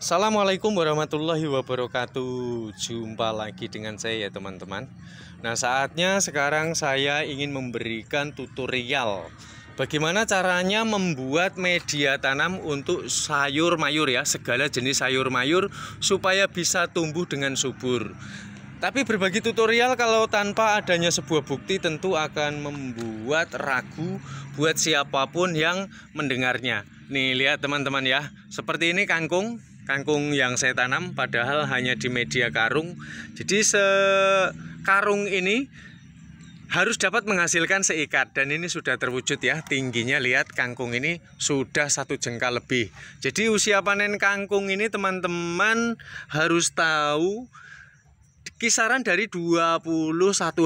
Assalamualaikum warahmatullahi wabarakatuh. Jumpa lagi dengan saya ya teman-teman. Nah, saatnya sekarang saya ingin memberikan tutorial bagaimana caranya membuat media tanam untuk sayur mayur ya, segala jenis sayur mayur supaya bisa tumbuh dengan subur. Tapi berbagi tutorial kalau tanpa adanya sebuah bukti tentu akan membuat ragu buat siapapun yang mendengarnya. Nih lihat teman-teman ya, seperti ini kangkung yang saya tanam padahal hanya di media karung. Jadi sekarung ini harus dapat menghasilkan seikat, dan ini sudah terwujud ya. Tingginya lihat, kangkung ini sudah 1 jengkal lebih. Jadi usia panen kangkung ini teman-teman harus tahu kisaran dari 21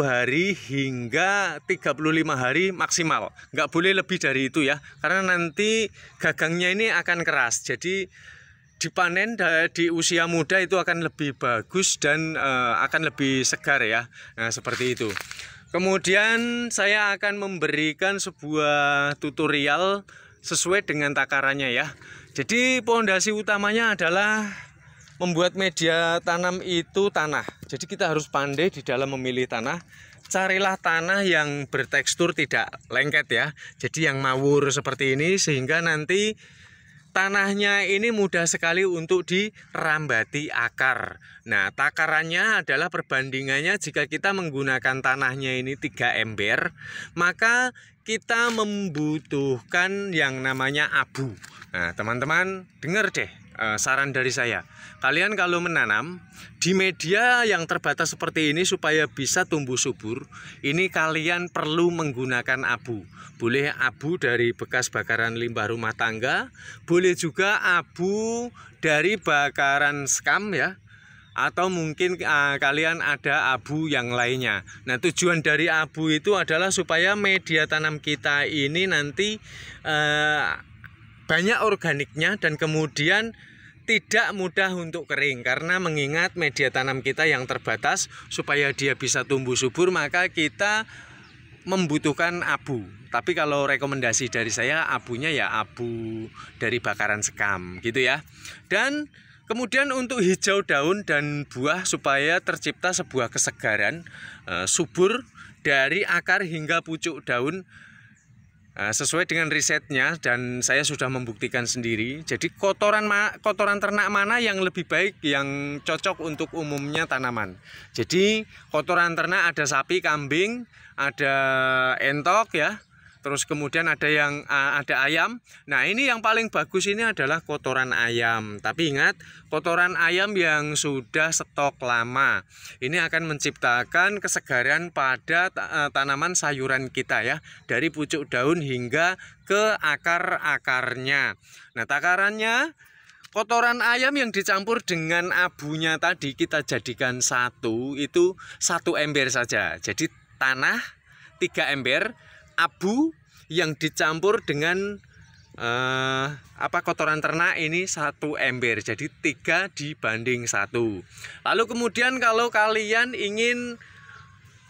hari hingga 35 hari maksimal. Nggak boleh lebih dari itu ya, karena nanti gagangnya ini akan keras. Jadi dipanen di usia muda itu akan lebih bagus dan akan lebih segar ya. Nah, seperti itu. Kemudian saya akan memberikan sebuah tutorial sesuai dengan takarannya ya. Jadi pondasi utamanya adalah membuat media tanam itu tanah. Jadi kita harus pandai di dalam memilih tanah. Carilah tanah yang bertekstur tidak lengket ya. Jadi yang mawur seperti ini, sehingga nanti tanahnya ini mudah sekali untuk dirambati akar. Nah, takarannya adalah perbandingannya jika kita menggunakan tanahnya ini 3 ember, maka kita membutuhkan yang namanya abu. Nah, teman-teman dengar deh saran dari saya. Kalian kalau menanam di media yang terbatas seperti ini supaya bisa tumbuh subur, ini kalian perlu menggunakan abu. Boleh abu dari bekas bakaran limbah rumah tangga, boleh juga abu dari bakaran sekam ya, atau mungkin kalian ada abu yang lainnya. Nah, tujuan dari abu itu adalah supaya media tanam kita ini nanti banyak organiknya dan kemudian tidak mudah untuk kering, karena mengingat media tanam kita yang terbatas, supaya dia bisa tumbuh subur maka kita membutuhkan abu. Tapi kalau rekomendasi dari saya, abunya ya abu dari bakaran sekam gitu ya. Dan kemudian untuk hijau daun dan buah supaya tercipta sebuah kesegaran subur dari akar hingga pucuk daun, sesuai dengan risetnya dan saya sudah membuktikan sendiri. Jadi kotoran ternak mana yang lebih baik, yang cocok untuk umumnya tanaman. Jadi kotoran ternak ada sapi, kambing, ada entok ya. Terus kemudian ada ayam. Nah, ini yang paling bagus ini adalah kotoran ayam. Tapi ingat, kotoran ayam yang sudah stok lama ini akan menciptakan kesegaran pada tanaman sayuran kita ya, dari pucuk daun hingga ke akar-akarnya. Nah, takarannya kotoran ayam yang dicampur dengan abunya tadi kita jadikan satu, itu 1 ember saja. Jadi tanah 3 ember, abu yang dicampur dengan kotoran ternak ini 1 ember. Jadi 3 dibanding 1. Lalu kemudian kalau kalian ingin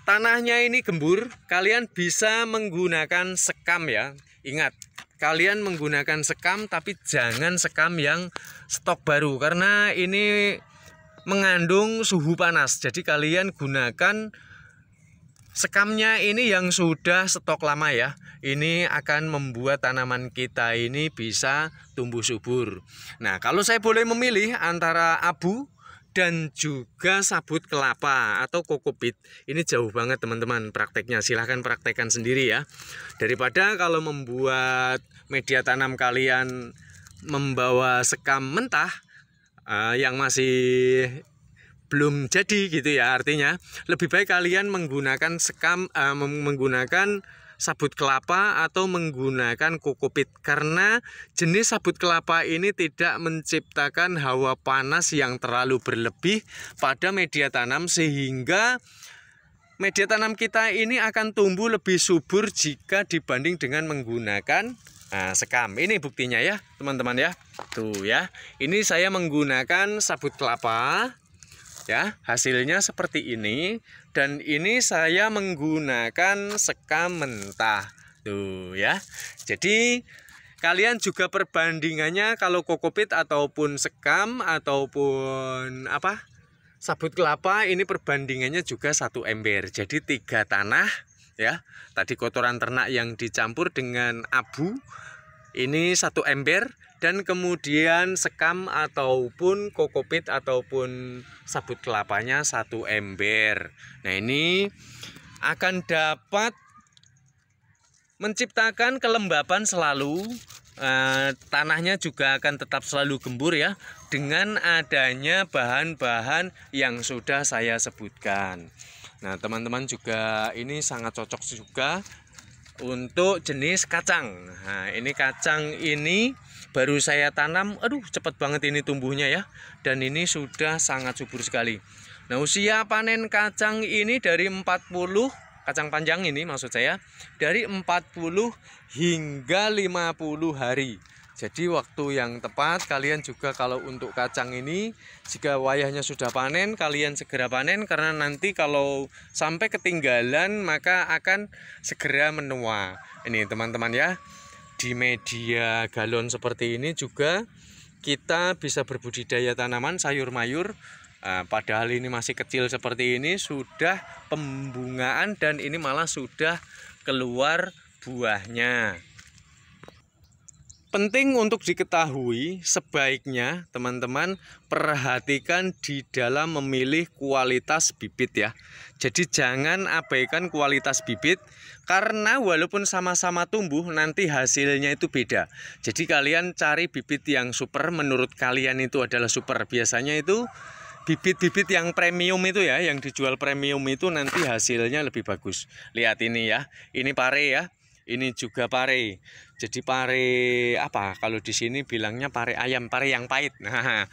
tanahnya ini gembur, kalian bisa menggunakan sekam ya. Ingat, kalian menggunakan sekam, tapi jangan sekam yang stok baru, karena ini mengandung suhu panas. Jadi kalian gunakan sekamnya ini yang sudah stok lama ya. Ini akan membuat tanaman kita ini bisa tumbuh subur. Nah, kalau saya boleh memilih antara abu dan juga sabut kelapa atau kokopit, ini jauh banget teman-teman prakteknya. Silahkan praktekkan sendiri ya. Daripada kalau membuat media tanam kalian membawa sekam mentah yang masih belum jadi gitu ya, artinya lebih baik kalian menggunakan menggunakan sabut kelapa atau menggunakan kokopit, karena jenis sabut kelapa ini tidak menciptakan hawa panas yang terlalu berlebih pada media tanam, sehingga media tanam kita ini akan tumbuh lebih subur jika dibanding dengan menggunakan sekam. Ini buktinya ya teman-teman ya. Tuh ya, ini saya menggunakan sabut kelapa ya, hasilnya seperti ini. Dan ini saya menggunakan sekam mentah tuh ya. Jadi Kalian juga perbandingannya kalau kokopit ataupun sekam ataupun sabut kelapa, ini perbandingannya juga 1 ember. Jadi 3 tanah ya. Tadi kotoran ternak yang dicampur dengan abu, ini 1 ember, dan kemudian sekam ataupun kokopit ataupun sabut kelapanya 1 ember. Nah, ini akan dapat menciptakan kelembapan selalu. Tanahnya juga akan tetap selalu gembur ya, dengan adanya bahan-bahan yang sudah saya sebutkan. Nah, teman-teman juga ini sangat cocok juga untuk jenis kacang. Nah, ini kacang ini baru saya tanam, aduh cepat banget ini tumbuhnya ya, dan ini sudah sangat subur sekali. Nah, usia panen kacang ini dari 40, kacang panjang ini maksud saya, dari 40 hingga 50 hari. Jadi waktu yang tepat kalian juga kalau untuk kacang ini, jika wayahnya sudah panen, kalian segera panen, karena nanti kalau sampai ketinggalan maka akan segera menua. Ini teman-teman ya, di media galon seperti ini juga kita bisa berbudidaya tanaman sayur mayur. Padahal ini masih kecil seperti ini, sudah pembungaan dan ini malah sudah keluar buahnya. Penting untuk diketahui, sebaiknya teman-teman perhatikan di dalam memilih kualitas bibit ya. Jadi jangan abaikan kualitas bibit, karena walaupun sama-sama tumbuh nanti hasilnya itu beda. Jadi kalian cari bibit yang super, menurut kalian itu adalah super. Biasanya itu bibit-bibit yang premium itu ya, yang dijual premium itu nanti hasilnya lebih bagus. Lihat ini ya, ini pare ya. Ini juga pare. Jadi pare kalau di sini bilangnya pare ayam, pare yang pahit. Nah,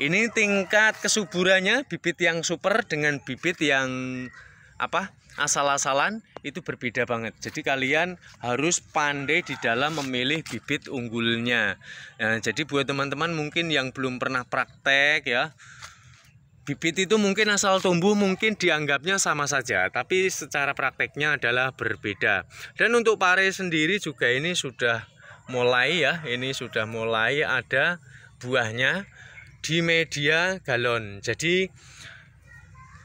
ini tingkat kesuburannya bibit yang super dengan bibit yang asal-asalan itu berbeda banget. Jadi kalian harus pandai di dalam memilih bibit unggulnya. Nah, jadi buat teman-teman mungkin yang belum pernah praktek ya, bibit itu mungkin asal tumbuh mungkin dianggapnya sama saja, tapi secara prakteknya adalah berbeda. Dan untuk pare sendiri juga ini sudah mulai ya, ini sudah mulai ada buahnya di media galon. Jadi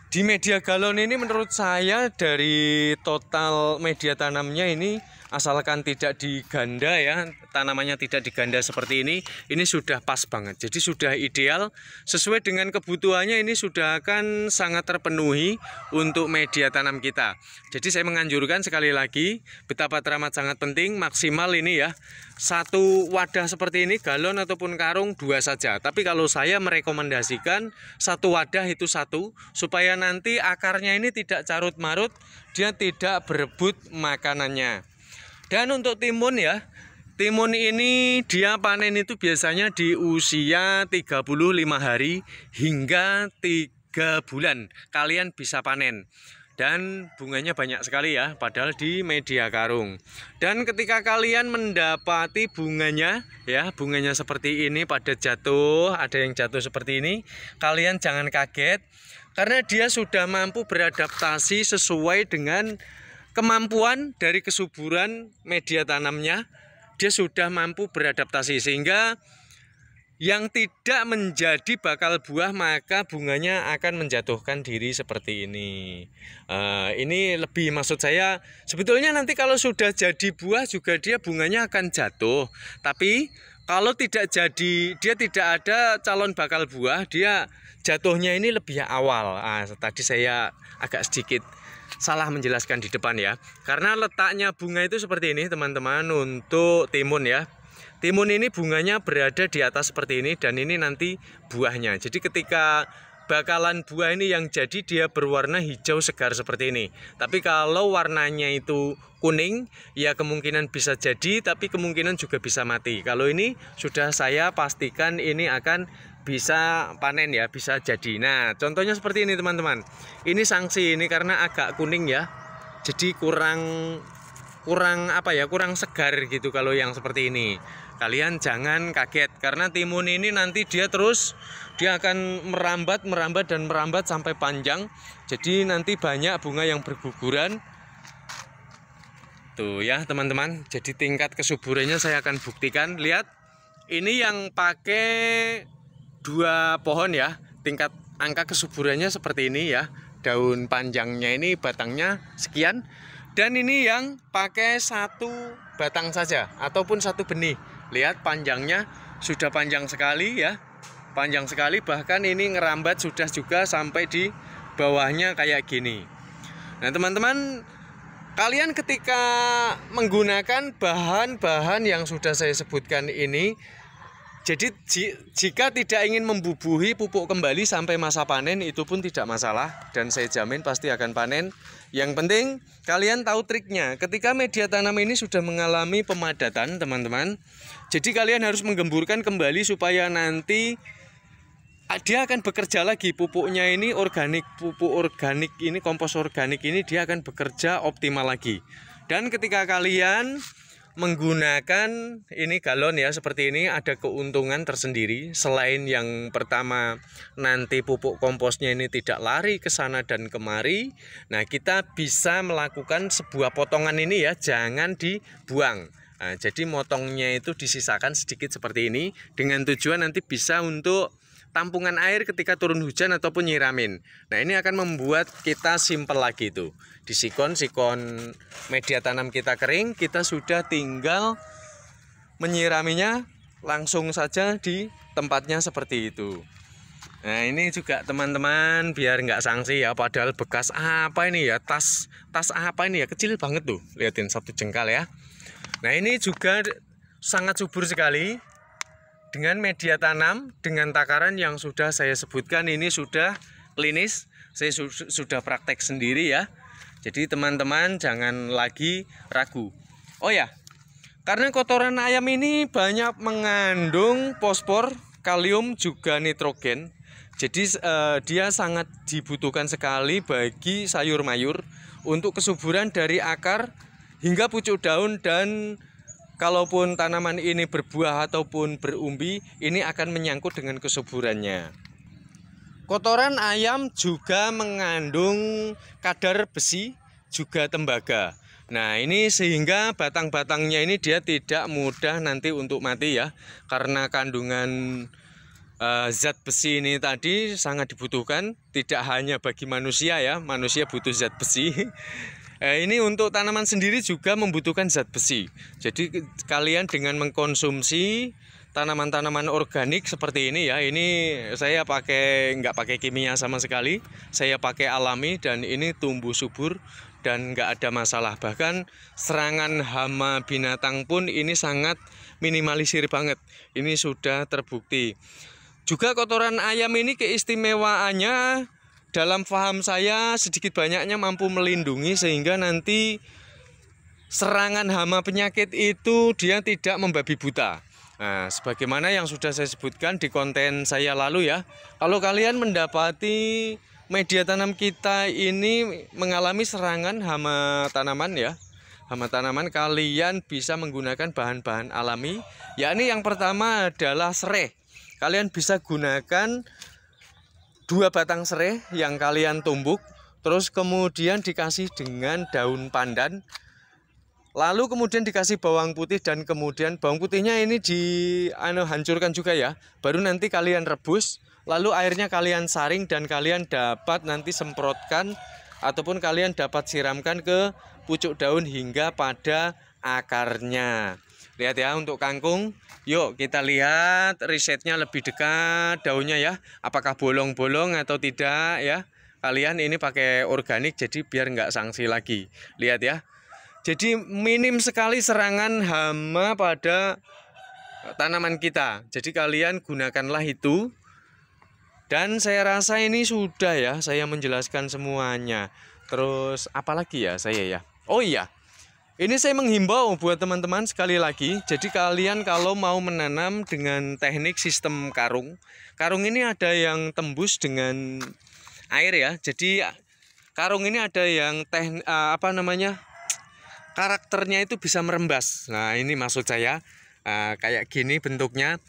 di media galon ini menurut saya dari total media tanamnya ini, asalkan tidak diganda ya, tanamannya tidak diganda seperti ini sudah pas banget. Jadi sudah ideal, sesuai dengan kebutuhannya, ini sudah akan sangat terpenuhi untuk media tanam kita. Jadi saya menganjurkan sekali lagi, betapa teramat sangat penting, maksimal ini ya, 1 wadah seperti ini, galon ataupun karung 2 saja. Tapi kalau saya merekomendasikan 1 wadah itu 1, supaya nanti akarnya ini tidak carut-marut, dia tidak berebut makanannya. Dan untuk timun ya, timun ini dia panen itu biasanya di usia 35 hari hingga 3 bulan kalian bisa panen. Dan bunganya banyak sekali ya, padahal di media karung. Dan ketika kalian mendapati bunganya ya, bunganya seperti ini pada jatuh, ada yang jatuh seperti ini, kalian jangan kaget, karena dia sudah mampu beradaptasi sesuai dengan kemampuan dari kesuburan media tanamnya. Dia sudah mampu beradaptasi sehingga yang tidak menjadi bakal buah maka bunganya akan menjatuhkan diri seperti ini. Ini lebih, maksud saya sebetulnya nanti kalau sudah jadi buah juga dia bunganya akan jatuh. Tapi kalau tidak jadi, dia tidak ada calon bakal buah, dia jatuhnya ini lebih awal. Tadi saya agak sedikit salah menjelaskan di depan ya, karena letaknya bunga itu seperti ini teman-teman. Untuk timun ya, timun ini bunganya berada di atas seperti ini, dan ini nanti buahnya. Jadi ketika bakalan buah ini yang jadi, dia berwarna hijau segar seperti ini. Tapi kalau warnanya itu kuning ya kemungkinan bisa jadi, tapi kemungkinan juga bisa mati. Kalau ini sudah saya pastikan ini akan bisa panen ya, bisa jadi. Nah, contohnya seperti ini teman-teman. Ini sangsi, ini karena agak kuning ya, jadi kurang kurang segar gitu. Kalau yang seperti ini kalian jangan kaget, karena timun ini nanti dia akan merambat sampai panjang. Jadi nanti banyak bunga yang berguguran. Tuh ya teman-teman, jadi tingkat kesuburannya saya akan buktikan. Lihat, ini yang pakai 2 pohon ya, tingkat angka kesuburannya seperti ini ya. Daun panjangnya ini batangnya sekian. Dan ini yang pakai 1 batang saja ataupun 1 benih. Lihat panjangnya sudah panjang sekali ya. Panjang sekali, bahkan ini ngerambat sudah juga sampai di bawahnya kayak gini. Nah teman-teman, kalian ketika menggunakan bahan-bahan yang sudah saya sebutkan ini, jadi jika tidak ingin membubuhi pupuk kembali sampai masa panen, itu pun tidak masalah, dan saya jamin pasti akan panen. Yang penting kalian tahu triknya. Ketika media tanam ini sudah mengalami pemadatan teman-teman, jadi kalian harus menggemburkan kembali supaya nanti dia akan bekerja lagi. Pupuknya ini organik, pupuk organik ini, kompos organik ini, dia akan bekerja optimal lagi. Dan ketika kalian menggunakan ini galon ya seperti ini, ada keuntungan tersendiri. Selain yang pertama, nanti pupuk komposnya ini tidak lari ke sana dan kemari. Nah, kita bisa melakukan sebuah potongan ini ya, jangan dibuang. Nah, jadi motongnya itu disisakan sedikit seperti ini, dengan tujuan nanti bisa untuk tampungan air ketika turun hujan ataupun nyiramin. Nah, ini akan membuat kita simpel lagi tuh. Di sikon media tanam kita kering, kita sudah tinggal menyiraminya langsung saja di tempatnya seperti itu. Nah, ini juga teman-teman biar nggak sanksi ya, padahal bekas apa ini ya, tas apa ini ya, kecil banget tuh. Lihatin 1 jengkal ya. Nah, ini juga sangat subur sekali. Dengan media tanam, dengan takaran yang sudah saya sebutkan, ini sudah klinis, saya sudah praktek sendiri ya. Jadi teman-teman jangan lagi ragu. Oh ya, karena kotoran ayam ini banyak mengandung fosfor, kalium, juga nitrogen. Jadi dia sangat dibutuhkan sekali bagi sayur mayur untuk kesuburan dari akar hingga pucuk daun, dan kalaupun tanaman ini berbuah ataupun berumbi, ini akan menyangkut dengan kesuburannya. Kotoran ayam juga mengandung kadar besi, juga tembaga. Nah, ini sehingga batang-batangnya ini dia tidak mudah nanti untuk mati ya. Karena kandungan zat besi ini tadi sangat dibutuhkan, tidak hanya bagi manusia ya, manusia butuh zat besi. Ini untuk tanaman sendiri juga membutuhkan zat besi. Jadi kalian dengan mengkonsumsi tanaman-tanaman organik seperti ini ya, ini saya nggak pakai kimia sama sekali, saya pakai alami, dan ini tumbuh subur dan nggak ada masalah. Bahkan serangan hama binatang pun ini sangat minimalisir banget. Ini sudah terbukti. Juga kotoran ayam ini keistimewaannya, dalam paham saya sedikit banyaknya mampu melindungi, sehingga nanti serangan hama penyakit itu dia tidak membabi buta. Nah, sebagaimana yang sudah saya sebutkan di konten saya lalu ya, kalau kalian mendapati media tanam kita ini mengalami serangan hama tanaman ya, hama tanaman, kalian bisa menggunakan bahan-bahan alami. Yakni yang pertama adalah serai. Kalian bisa gunakan 2 batang serai yang kalian tumbuk, terus kemudian dikasih dengan daun pandan, lalu kemudian dikasih bawang putih, dan kemudian bawang putihnya ini hancurkan juga ya, baru nanti kalian rebus, lalu airnya kalian saring, dan kalian dapat nanti semprotkan ataupun kalian dapat siramkan ke pucuk daun hingga pada akarnya. Lihat ya, untuk kangkung, yuk kita lihat risetnya lebih dekat daunnya ya, apakah bolong-bolong atau tidak ya. Kalian ini pakai organik, jadi biar nggak sanksi lagi. Lihat ya, jadi minim sekali serangan hama pada tanaman kita. Jadi kalian gunakanlah itu. Dan saya rasa ini sudah ya, saya menjelaskan semuanya. Terus apalagi ya saya ya, oh iya, ini saya menghimbau buat teman-teman sekali lagi. Jadi kalian kalau mau menanam dengan teknik sistem karung, karung ini ada yang tembus dengan air ya. Jadi karung ini ada yang karakternya itu bisa merembas. Nah, ini maksud saya kayak gini bentuknya.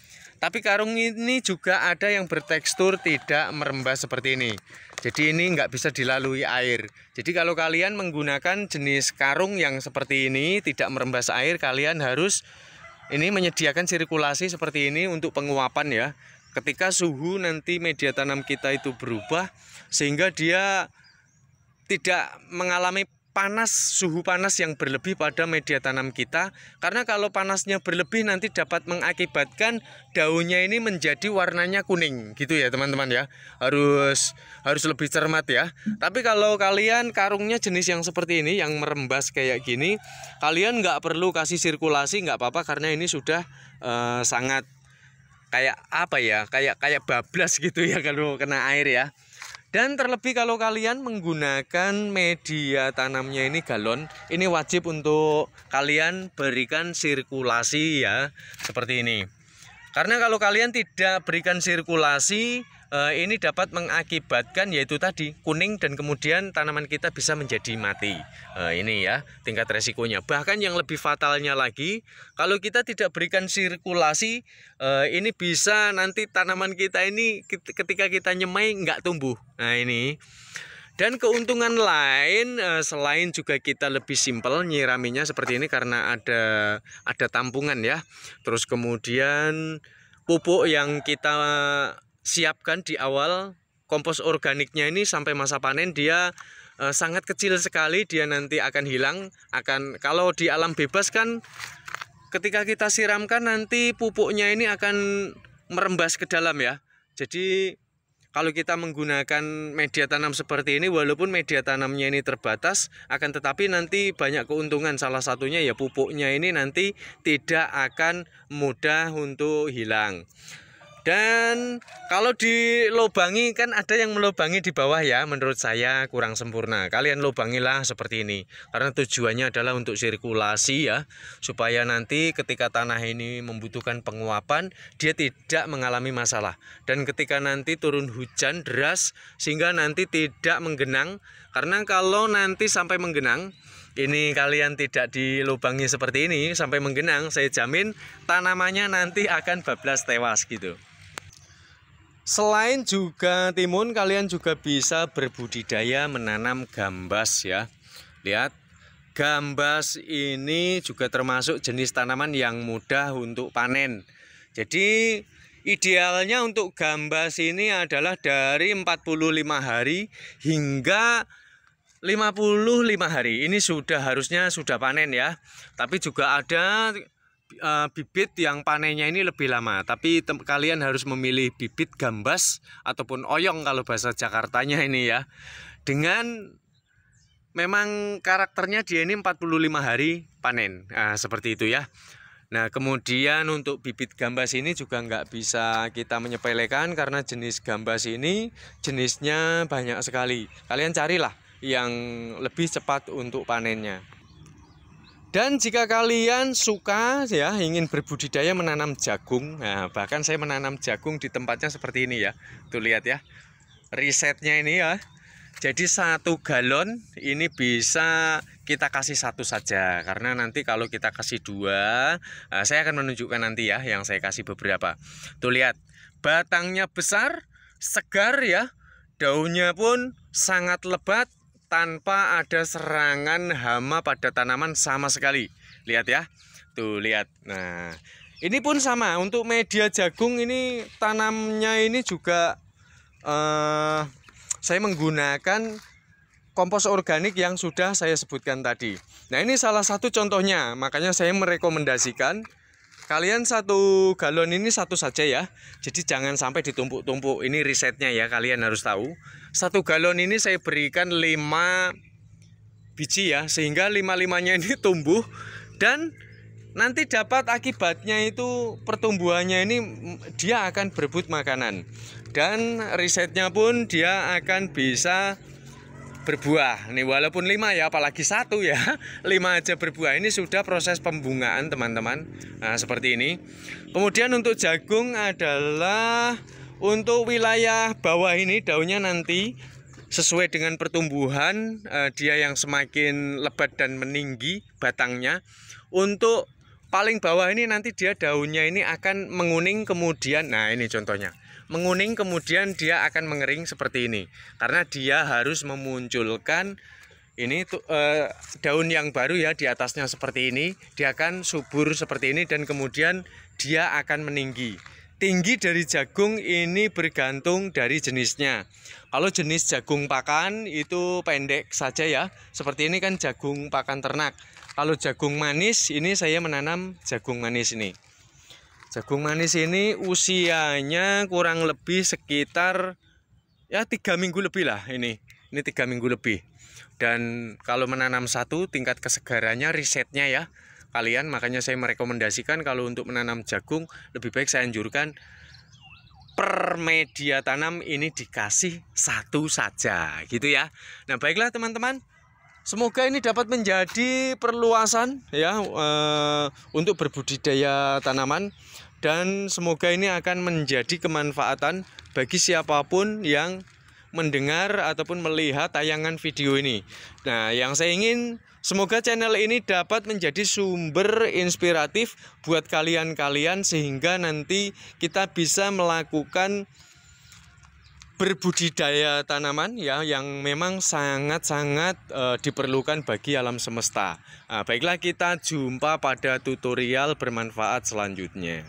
Tapi karung ini juga ada yang bertekstur tidak merembas seperti ini. Jadi ini nggak bisa dilalui air. Jadi kalau kalian menggunakan jenis karung yang seperti ini tidak merembas air, kalian harus ini menyediakan sirkulasi seperti ini untuk penguapan ya. Ketika suhu nanti media tanam kita itu berubah sehingga dia tidak mengalami suhu panas yang berlebih pada media tanam kita, karena kalau panasnya berlebih nanti dapat mengakibatkan daunnya ini menjadi warnanya kuning gitu ya teman-teman ya. Harus lebih cermat ya. Tapi kalau kalian karungnya jenis yang seperti ini yang merembas kayak gini, kalian nggak perlu kasih sirkulasi, nggak apa-apa, karena ini sudah sangat kayak apa ya, kayak bablas gitu ya kalau kena air ya. Dan terlebih kalau kalian menggunakan media tanamnya ini galon, ini wajib untuk kalian berikan sirkulasi ya, seperti ini. Karena kalau kalian tidak berikan sirkulasi, ini dapat mengakibatkan yaitu tadi kuning dan kemudian tanaman kita bisa menjadi mati. Ini ya tingkat resikonya. Bahkan yang lebih fatalnya lagi, kalau kita tidak berikan sirkulasi, ini bisa nanti tanaman kita ini ketika kita nyemai nggak tumbuh. Nah ini. Dan keuntungan lain selain juga kita lebih simpel nyiraminya seperti ini karena ada tampungan ya. Terus kemudian pupuk yang kita siapkan di awal, kompos organiknya ini sampai masa panen dia sangat kecil sekali, dia nanti akan hilang. Kalau di alam bebas kan ketika kita siramkan nanti pupuknya ini akan merembas ke dalam ya. Jadi kalau kita menggunakan media tanam seperti ini, walaupun media tanamnya ini terbatas, akan tetapi nanti banyak keuntungan. Salah satunya ya pupuknya ini nanti tidak akan mudah untuk hilang. Dan kalau dilobangi kan ada yang melobangi di bawah ya, menurut saya kurang sempurna. Kalian lobangilah seperti ini karena tujuannya adalah untuk sirkulasi ya, supaya nanti ketika tanah ini membutuhkan penguapan dia tidak mengalami masalah. Dan ketika nanti turun hujan deras sehingga nanti tidak menggenang, karena kalau nanti sampai menggenang, ini kalian tidak dilubangi seperti ini sampai menggenang, saya jamin tanamannya nanti akan bablas tewas gitu. Selain juga timun, kalian juga bisa berbudidaya menanam gambas ya. Lihat, gambas ini juga termasuk jenis tanaman yang mudah untuk panen. Jadi idealnya untuk gambas ini adalah dari 45 hari hingga 55 hari. Ini harusnya sudah panen ya. Tapi juga ada bibit yang panennya ini lebih lama, tapi kalian harus memilih bibit gambas ataupun oyong kalau bahasa Jakartanya ini ya, dengan memang karakternya dia ini 45 hari panen. Nah, seperti itu ya. Nah kemudian untuk bibit gambas ini juga nggak bisa kita menyepelekan karena jenis gambas ini jenisnya banyak sekali. Kalian carilah yang lebih cepat untuk panennya. Dan jika kalian suka ya ingin berbudidaya menanam jagung, nah bahkan saya menanam jagung di tempatnya seperti ini ya. Tuh lihat ya, risetnya ini ya. Jadi 1 galon ini bisa kita kasih 1 saja, karena nanti kalau kita kasih 2, saya akan menunjukkan nanti ya yang saya kasih beberapa. Tuh lihat, batangnya besar, segar ya, daunnya pun sangat lebat, tanpa ada serangan hama pada tanaman sama sekali. Lihat ya, tuh lihat. Nah ini pun sama untuk media jagung ini, tanamnya ini juga saya menggunakan kompos organik yang sudah saya sebutkan tadi. Nah ini salah satu contohnya, makanya saya merekomendasikan kalian 1 galon ini 1 saja ya. Jadi jangan sampai ditumpuk-tumpuk. Ini risetnya ya, kalian harus tahu. 1 galon ini saya berikan 5 biji ya, sehingga 5-5-nya ini tumbuh dan nanti dapat akibatnya itu pertumbuhannya ini dia akan berebut makanan. Dan risetnya pun dia akan bisa berbuah. Nih walaupun 5 ya, apalagi 1 ya, 5 aja berbuah. Ini sudah proses pembungaan teman-teman. Nah seperti ini. Kemudian untuk jagung adalah untuk wilayah bawah ini, daunnya nanti sesuai dengan pertumbuhan dia yang semakin lebat dan meninggi batangnya. Untuk paling bawah ini nanti dia daunnya ini akan menguning kemudian, nah ini contohnya, menguning kemudian dia akan mengering seperti ini. Karena dia harus memunculkan ini daun yang baru ya di atasnya seperti ini. Dia akan subur seperti ini dan kemudian dia akan meninggi. Tinggi dari jagung ini bergantung dari jenisnya. Kalau jenis jagung pakan itu pendek saja ya. Seperti ini kan jagung pakan ternak. Kalau jagung manis ini saya menanam jagung manis ini. Jagung manis ini usianya kurang lebih sekitar ya 3 minggu lebih lah ini 3 minggu lebih. Dan kalau menanam satu tingkat kesegarannya risetnya ya kalian, makanya saya merekomendasikan kalau untuk menanam jagung lebih baik saya anjurkan per media tanam ini dikasih satu saja gitu ya. Nah baiklah teman-teman, semoga ini dapat menjadi perluasan ya untuk berbudidaya tanaman, dan semoga ini akan menjadi kemanfaatan bagi siapapun yang mendengar ataupun melihat tayangan video ini. Nah, yang saya ingin semoga channel ini dapat menjadi sumber inspiratif buat kalian-kalian sehingga nanti kita bisa melakukan berbudidaya tanaman ya yang memang sangat-sangat diperlukan bagi alam semesta. Nah, baiklah kita jumpa pada tutorial bermanfaat selanjutnya.